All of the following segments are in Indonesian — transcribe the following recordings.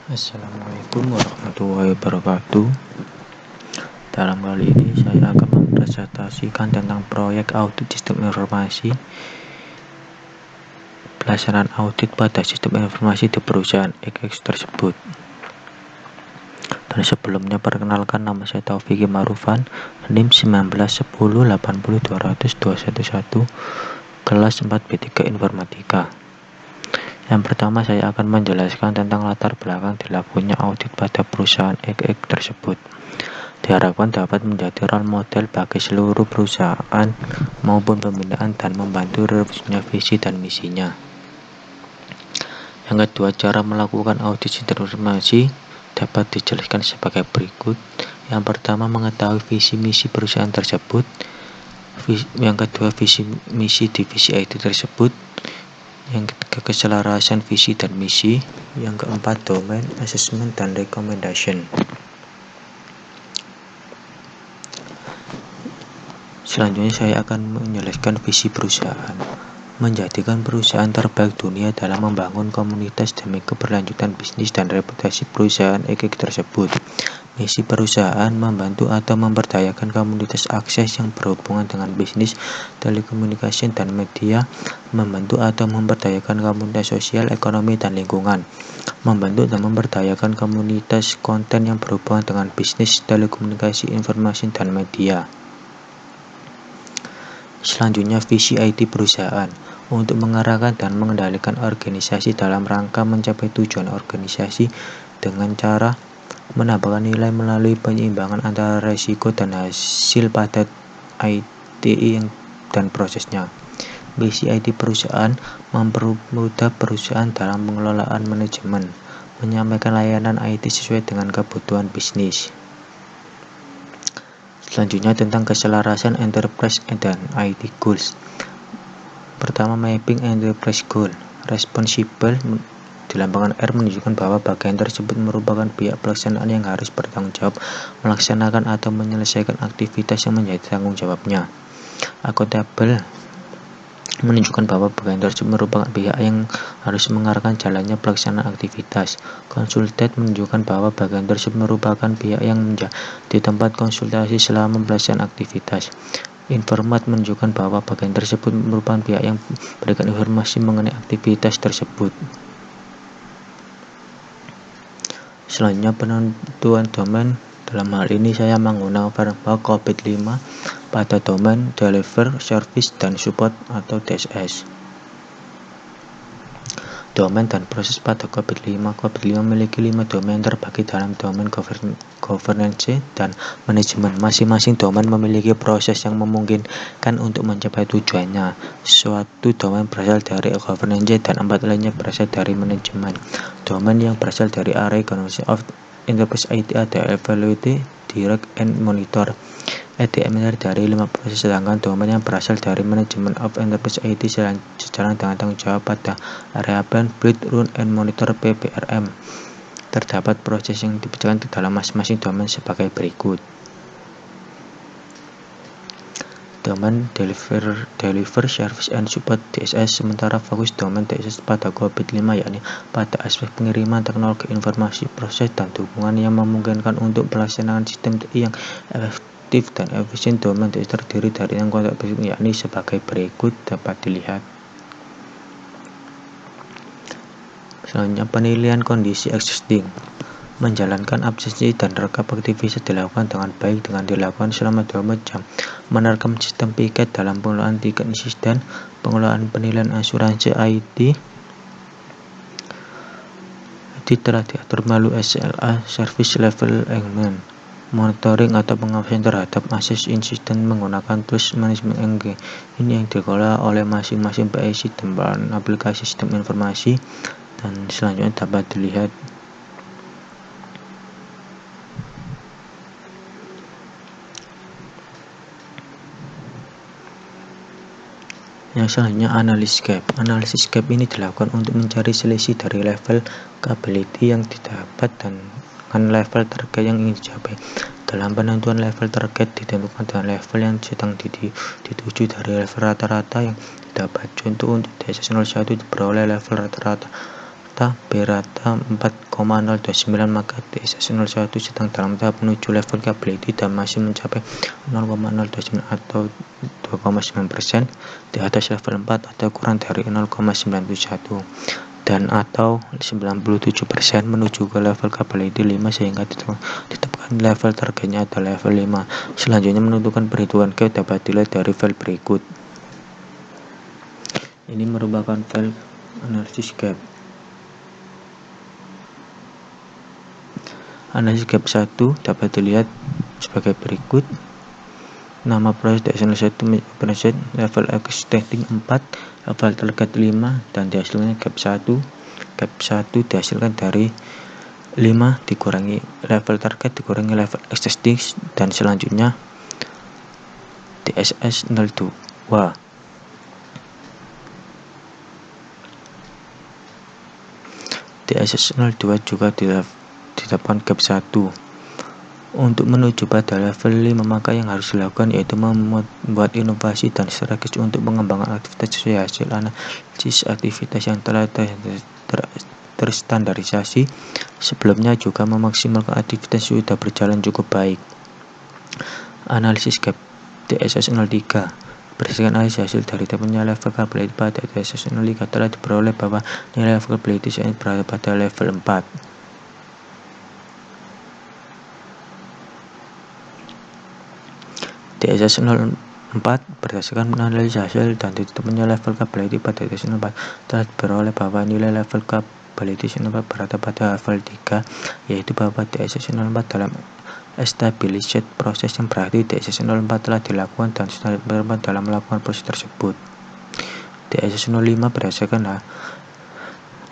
Assalamualaikum warahmatullahi wabarakatuh. Dalam kali ini saya akan mempresentasikan tentang proyek audit sistem informasi, pelaksanaan audit pada sistem informasi di perusahaan X tersebut. Dan sebelumnya perkenalkan, nama saya Taufik Marufan, NIM 191080201211, kelas 4B3 Informatika. Yang pertama, saya akan menjelaskan tentang latar belakang dilakukannya audit pada perusahaan XX tersebut. Diharapkan dapat menjadi role model bagi seluruh perusahaan maupun pembinaan dan membantu revisinya visi dan misinya. Yang kedua, cara melakukan audit sistem informasi dapat dijelaskan sebagai berikut. Yang pertama, mengetahui visi misi perusahaan tersebut. Yang kedua, visi misi divisi IT tersebut. Yang ketiga, keselarasan visi dan misi. Yang keempat, domain assessment dan recommendation. Selanjutnya saya akan menjelaskan visi perusahaan. Menjadikan perusahaan terbaik dunia dalam membangun komunitas demi keberlanjutan bisnis dan reputasi perusahaan XX tersebut. Misi perusahaan membantu atau memberdayakan komunitas akses yang berhubungan dengan bisnis, telekomunikasi, dan media, membantu atau memberdayakan komunitas sosial, ekonomi, dan lingkungan, membantu dan memberdayakan komunitas konten yang berhubungan dengan bisnis, telekomunikasi, informasi, dan media. Selanjutnya, visi IT perusahaan untuk mengarahkan dan mengendalikan organisasi dalam rangka mencapai tujuan organisasi dengan cara menambahkan nilai melalui penyeimbangan antara risiko dan hasil pada ITI dan prosesnya. Visi IT perusahaan mempermudah perusahaan dalam pengelolaan manajemen, menyampaikan layanan IT sesuai dengan kebutuhan bisnis. Selanjutnya, tentang keselarasan enterprise dan IT goals. Pertama, mapping enterprise goal. Responsible dilambangkan R menunjukkan bahwa bagian tersebut merupakan pihak pelaksanaan yang harus bertanggung jawab melaksanakan atau menyelesaikan aktivitas yang menjadi tanggung jawabnya. Accountable menunjukkan bahwa bagian tersebut merupakan pihak yang harus mengarahkan jalannya pelaksanaan aktivitas. Consultant menunjukkan bahwa bagian tersebut merupakan pihak yang menjadi tempat konsultasi selama pelaksanaan aktivitas. Informat menunjukkan bahwa bagian tersebut merupakan pihak yang memberikan informasi mengenai aktivitas tersebut. Selanjutnya, penentuan domain. Dalam hal ini saya menggunakan framework COVID-5 pada domain Deliver, Service, dan Support atau DSS. Domain dan proses pada COVID-5. COVID-5 memiliki 5 domain terbagi dalam domain governance dan manajemen. Masing-masing domain memiliki proses yang memungkinkan untuk mencapai tujuannya. Suatu domain berasal dari governance dan 4 lainnya berasal dari manajemen. Domain yang berasal dari area Economics of Enterprise IT ada Evaluate, Direct, and Monitor. EDM dari 5 proses, sedangkan domain yang berasal dari Management of Enterprise IT sejalan dengan tanggung jawab pada area Plan, Build, Run, and Monitor PPRM. Terdapat proses yang dibicarakan di dalam masing-masing domain sebagai berikut. Domain Deliver, Service, and Support DSS. Sementara fokus domain DSS pada COVID-5 yakni pada aspek pengiriman teknologi informasi, proses, dan dukungan yang memungkinkan untuk pelaksanaan sistem TI yang efektif dan efisien. Domain DSS terdiri dari 6 kontak basic yakni sebagai berikut dapat dilihat. Selanjutnya, penilaian kondisi existing. Menjalankan absensi dan rekap aktivitas dilakukan dengan baik dengan dilakukan selama 24 jam. Menerapkan sistem piket dalam pengelolaan tiket insiden, pengelolaan penilaian asuransi IT telah diatur melalui SLA Service Level Agreement. Monitoring atau pengawasan terhadap akses insiden menggunakan tools manajemen NG. Ini yang dikelola oleh masing-masing PIC dan aplikasi sistem informasi. Dan selanjutnya dapat dilihat. Yang selanjutnya, analisis gap. Analisis gap ini dilakukan untuk mencari selisih dari level capability yang didapat dan dengan level target yang ingin dicapai. Dalam penentuan level target ditentukan dengan level yang sedang dituju dari level rata-rata yang didapat. Contoh, untuk DSS 01 diperoleh level rata-rata rata B rata 4,029, maka TSS01 sedang dalam tahap menuju level capability dan masih mencapai 0,029 atau 2,9% di atas level 4 atau kurang dari 0,971 dan atau 97% menuju ke level capability 5 sehingga ditetapkan level targetnya adalah level 5. Selanjutnya menentukan perhitungan gap dapat dilihat dari file berikut. Ini merupakan file analisis gap. Analisis gap 1 dapat dilihat sebagai berikut. Nama proses TSS01 proses level existing 4, level target 5 dan dihasilkan gap 1. Gap 1 dihasilkan dari 5 dikurangi level target dikurangi level existing dan selanjutnya TSS02. TSS02 juga ditetapkan gap 1. Untuk menuju pada level 5, maka yang harus dilakukan yaitu membuat inovasi dan strategi untuk mengembangkan aktivitas sesuai hasil analisis aktivitas yang telah terstandarisasi sebelumnya, juga memaksimalkan aktivitas yang sudah berjalan cukup baik. Analisis gap TSS03. Berdasarkan analisis hasil dari temunya level capability pada TSS03 telah diperoleh bahwa nilai level capability saat berada pada level 4. TSS04 berdasarkan analisis hasil dan ditemunya level capability pada TSS04 telah diperoleh bahwa nilai level capability TSS04 berada pada level 3, yaitu bahwa TSS04 dalam established proses yang berarti TSS04 telah dilakukan dan sudah bermanfaat dalam melakukan proses tersebut. TSS05 berdasarkan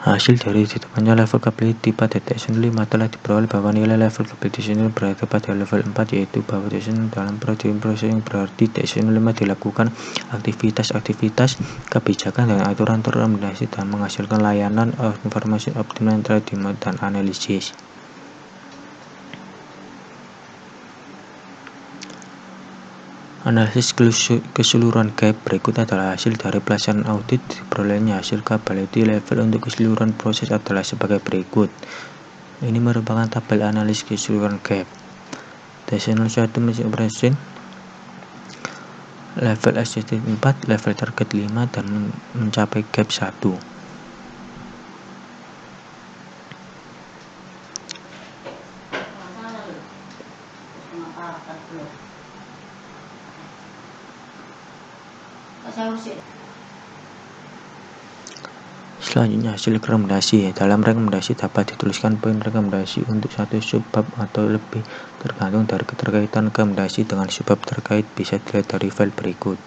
hasil dari ditetapkannya level capability pada TSS05 telah diperoleh bahwa nilai level capability TSS05 berada pada level 4, yaitu bahwa TSS05 dalam proses yang berarti TSS05 dilakukan aktivitas kebijakan dan aturan rekomendasi dan menghasilkan layanan informasi optimal dan analisis. Analisis keseluruhan gap berikut adalah hasil dari pelaksanaan audit. Diperolehnya hasil capability level untuk keseluruhan proses adalah sebagai berikut. Ini merupakan tabel analisis keseluruhan gap. TSS01 masih operasi level existing 4, level target 5 dan mencapai gap 1. Selanjutnya hasil rekomendasi. Dalam rekomendasi dapat dituliskan poin rekomendasi untuk satu subbab atau lebih tergantung dari keterkaitan rekomendasi dengan subbab terkait, bisa dilihat dari file berikut.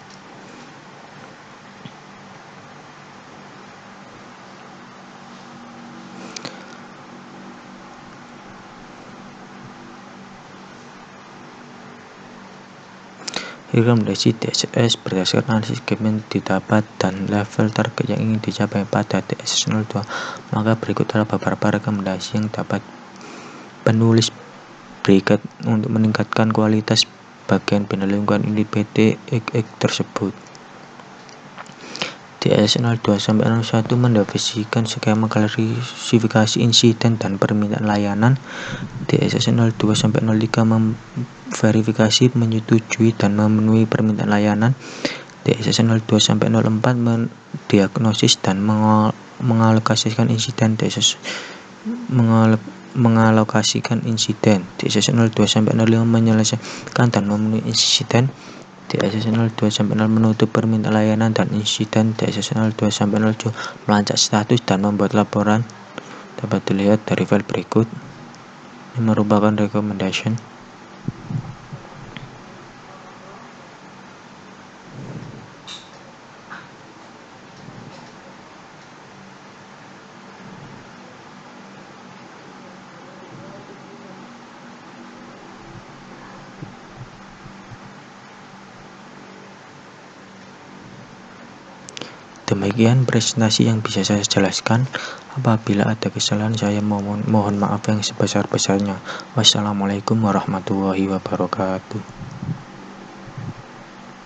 Rekomendasi TSS berdasarkan analisis gap yang didapat dan level target yang ingin dicapai pada TSS02, maka berikut adalah beberapa rekomendasi yang dapat penulis berikan untuk meningkatkan kualitas bagian bina lingkungan unit PT tersebut. TSS02-01 mendefinisikan skema klasifikasi insiden dan permintaan layanan. TSS02-03 memverifikasi, menyetujui, dan memenuhi permintaan layanan. TSS02-04 mendiagnosis dan mengalokasikan insiden. Mengalokasikan insiden. TSS02-05 menyelesaikan dan memenuhi insiden. TSS02-06 menutup permintaan layanan dan insiden. TSS02-07 melacak status dan membuat laporan. Dapat dilihat dari file berikut. Ini merupakan recommendation. Demikian presentasi yang bisa saya jelaskan. Apabila ada kesalahan, saya mohon maaf yang sebesar-besarnya. Wassalamualaikum warahmatullahi wabarakatuh.